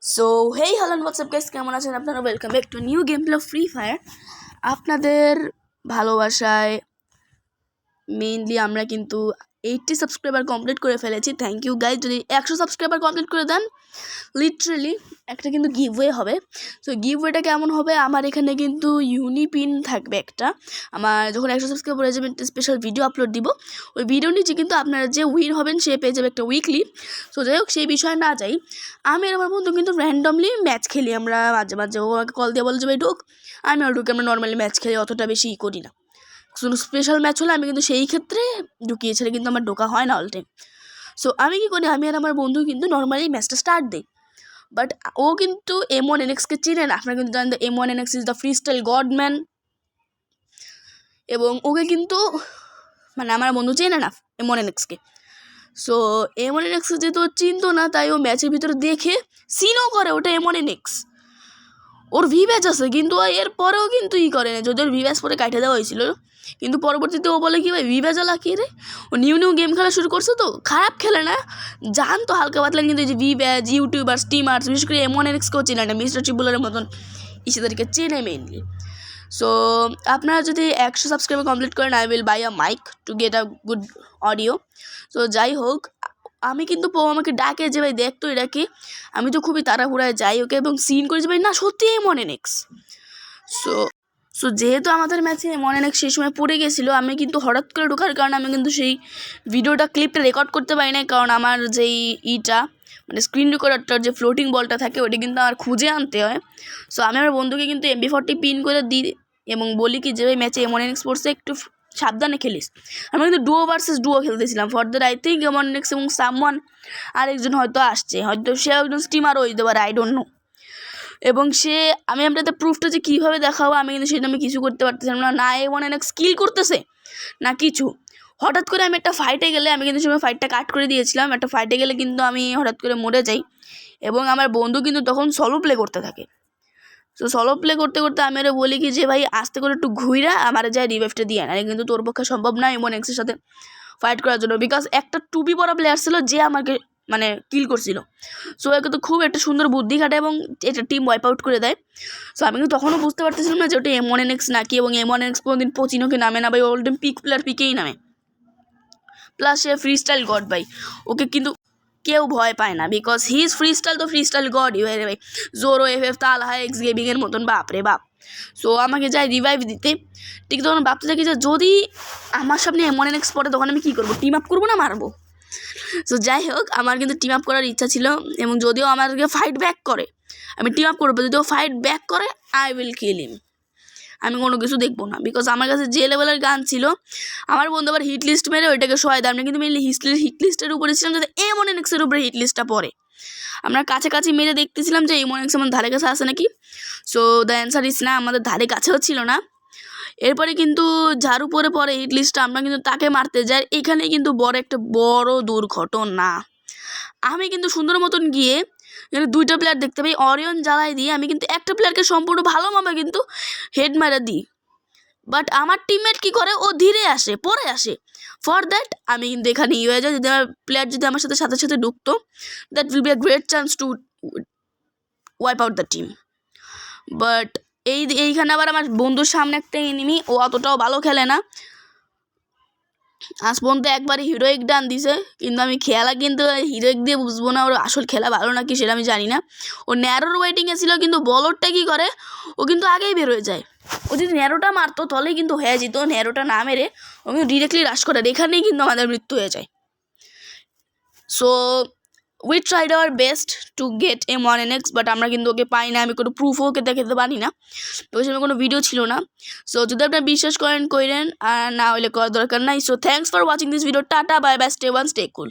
So hey hello WhatsApp guys, কেমন আছেন আপনারা? Welcome back to new game play of free fire. আপনাদের ভালোবাসায় মেইনলি আমরা কিন্তু 80 সাবস্ক্রাইবার কমপ্লিট করে ফেলেছি। Thank you guys. যদি 100 সাবস্ক্রাইবার কমপ্লিট করে দেন লিটারেলি একটা কিন্তু গিভওয়ে হবে। সো গিভওয়েটা কেমন হবে, আমার এখানে কিন্তু ইউনিপিন থাকবে একটা। আমার যখন 100 সাবস্ক্রাইবার হয়ে যাবে একটা স্পেশাল ভিডিও আপলোড দিব। ওই ভিডিও নিচে কিন্তু আপনারা যে উইন হবেন সে পেয়ে যাবে একটা উইকলি। সো যাই হোক, সেই বিষয়ে না যাই, আমি আর আমার বন্ধু কিন্তু র্যান্ডমলি ম্যাচ খেলি। আমরা মাঝে মাঝে ও আমাকে কল দিয়ে বলে যে ভাই ঢুক, আমি আর ঢুকে। আমরা নর্মালি ম্যাচ খেলি, অতটা বেশি করি না। কোনো স্পেশাল ম্যাচ হলে আমি কিন্তু সেই ক্ষেত্রে ঢুকিয়ে ছেড়ে কিন্তু আমার ঢোকা হয় না অল টাইম। সো আমি কী করি, আমি আর আমার বন্ধু কিন্তু নর্মালি ম্যাচটা স্টার্ট দিই। বাট ও কিন্তু M1NX-কে চিনে না। আপনারা কিন্তু জানেন M1NX is the free style god man, এবং ওকে কিন্তু মানে আমার বন্ধু চেনে না M1NX-কে। সো M1NX যেহেতু চিনতো না, তাই ও ম্যাচের ভিতরে দেখে সিনও করে ওটা M1NX। ওর ভি ব্যাচ আছে, কিন্তু এর পরেও কিন্তু করে না। যদি ওর ভি ব্যাচ পরে কাটে দেওয়া হয়েছিল, কিন্তু পরবর্তীতে ও বলে কি ভাই ভি ব্যাচ লাগিয়ে রে। ও নিউ গেম খেলা শুরু করছে, তো খারাপ খেলে না, জানতো হালকা পাতলা, কিন্তু এই যে ভি ব্যাচ ইউটিউবার স্টিমার্স বিশেষ করে M1NX-কেও চেনে না। মিস্টার ট্রিপুলারের মতন ইসেদেরকে চেনে মেইনলি। সো আপনারা যদি 100 সাবস্ক্রাইবার কমপ্লিট করেন, I will buy a mic to get a good audio. So যাই হোক, আমি কিন্তু আমাকে ডাকে যে ভাই দেখ তো এটা কি। আমি তো খুবই তাড়াহুড়ায় যাই ওকে এবং সিন করে যে ভাই না সত্যি M1NX। সো সো যেহেতু আমাদের ম্যাচে M1NX সেই সময় পড়ে গেছিলো, আমি কিন্তু হঠাৎ করে ঢোকার কারণে আমি কিন্তু সেই ভিডিওটা ক্লিপটা রেকর্ড করতে পারি না। কারণ আমার যেই মানে স্ক্রিন রেকর্ডারটার যে ফ্লোটিং বলটা থাকে ওটা কিন্তু আমার খুঁজে আনতে হয়। সো আমি আমার বন্ধুকে কিন্তু MB40 পিন করে দিই এবং বলি কি যে ভাই ম্যাচে M1NX পড়ছে, একটু সাবধানে খেলিস। আমরা কিন্তু ডুও ভার্সেস ডুও খেলতেছিলাম। ফর আই থিঙ্ক M1NX এবং সামওয়ান আরেকজন হয়তো আসছে, হয়তো সে একজন স্টিমারও হইতে পারে, আই ডোন্ট নো। এবং আমি আপনাদের প্রুফটা যে কীভাবে দেখাবো, আমি কিন্তু সেটা আমি কিছু করতে পারতেছিলাম না। না M1NX স্কিল করতেছে না কিছু। হঠাৎ করে আমি একটা ফাইটে গেলে, আমি কিন্তু সময় ফাইটটা কাট করে দিয়েছিলাম, একটা ফাইটে গেলে কিন্তু আমি হঠাৎ করে মরে যাই। এবং আমার বন্ধু কিন্তু তখন সলো প্লে করতে থাকে। সো সলো প্লে করতে করতে আমি আরও বলি কি যে ভাই আস্তে করে একটু ঘুইরা আমার যায় রিভাইভটা দিয়ে না, কিন্তু তোর পক্ষে সম্ভব না M1NX-এর সাথে ফাইট করার জন্য। বিকজ একটা টুপি পরা প্লেয়ার ছিল যে আমাকে মানে কিল করছিল। সো একে তো খুব একটা সুন্দর বুদ্ধি খাটে এবং এটা টিম ওয়াইপ আউট করে দেয়। সো আমি কিন্তু তখনও বুঝতে পারতেছিলাম না যে ওটা M1NX নাকি, এবং M1NX কোনোদিন পচিনোকে নামে না ভাই, অল টাইম পিক প্লেয়ার পিকেই নামে। প্লাস সে ফ্রি স্টাইল গড ভাই, ওকে কিন্তু কেউ ভয় পায় না, because he is free style, তো ফ্রি স্টাইল গড রে ভাই। জোরো FF তালহা এক্স গেমিংয়ের মতন, বাপ রে বাপ। সো আমাকে যায় রিভাইভ দিতে, ঠিক তখন ভাবতে থাকি যে যদি আমার সামনে M1NX পড়ে তখন আমি কী করবো, টিম আপ করবো না মারবো। সো যাই হোক, আমার কিন্তু টিম আপ করার ইচ্ছা ছিল, এবং যদিও আমাদেরকে ফাইট ব্যাক করে আমি টিম আপ করবো, যদিও ফাইট ব্যাক করে আই উইল কিল হিম। আমি কোনো কিছু দেখবো না, বিকজ আমার কাছে যে লেভেলের গান ছিল, আমার বন্ধু আবার হিট লিস্ট মেরে ওইটাকে সহায় দেয়। আমরা কিন্তু মেনলি হিট লিস্টের উপরে ছিলাম, যাতে M1NX-এর উপরে হিট লিস্টটা পড়ে। আমরা কাছাকাছি মেরে দেখতেছিলাম যে M1NX আমার ধারে কাছে আসে নাকি। সো দ্য অ্যান্সার ইস না, আমাদের ধারে কাছেও ছিল না। এরপরে কিন্তু যার উপরে পরে হিট লিস্টটা, আমরা কিন্তু তাকে মারতে যাই। এখানে কিন্তু একটা বড় দুর্ঘটনা। আমি কিন্তু সুন্দর মতন গিয়ে এখানে 2টা প্লেয়ার দেখতে পাই, অরিয়ন জ্বালাই দিয়ে আমি কিন্তু একটা প্লেয়ারকে সম্পূর্ণ ভালোভাবে কিন্তু হেড মারা দিই। বাট আমার টিমমেট কী করে, ও ধীরে আসে, পরে আসে। ফর দ্যাট আমি কিন্তু এখানে হয়ে যায়, যদি আমার প্লেয়ার যদি আমার সাথে সাথে সাথে ঢুকতো, that will be a great chance to wipe out the team. But এইখানে আবার আমার বন্ধুর সামনে একটা এনিমি, ও অতটাও ভালো খেলে না। আজ পর্যন্ত একবারই হিরোইক ডান দিছে, কিন্তু আমি খেলা কিন্তু হিরোইক দিয়ে বুঝবো না ওর আসল খেলা ভালো নাকি সেটা আমি জানি না। ও ন্যারোর ওয়েটিংয়ে ছিল, কিন্তু বলরটা কী করে, ও কিন্তু আগেই বেরোয় যায়। ও যদি ন্যারোটা মারতো তাহলেই কিন্তু হয়ে যেত, ন্যারোটা না মেরে ও কিন্তু ডিরেক্টলি রাশ করে, এখানেই কিন্তু আমাদের মৃত্যু হয়ে যায়। So we tried our best to get M1NX, but আমরা কিন্তু ওকে পাই না। আমি কোনো প্রুফও ওকে দেখাতে পারি না, তো ওই সময় কোনো ভিডিও ছিল না। সো যদি আপনারা বিশ্বাস করেন আর না হলে করার দরকার নাই। So thanks for watching this video. Tata, bye bye, stay one, stay cool.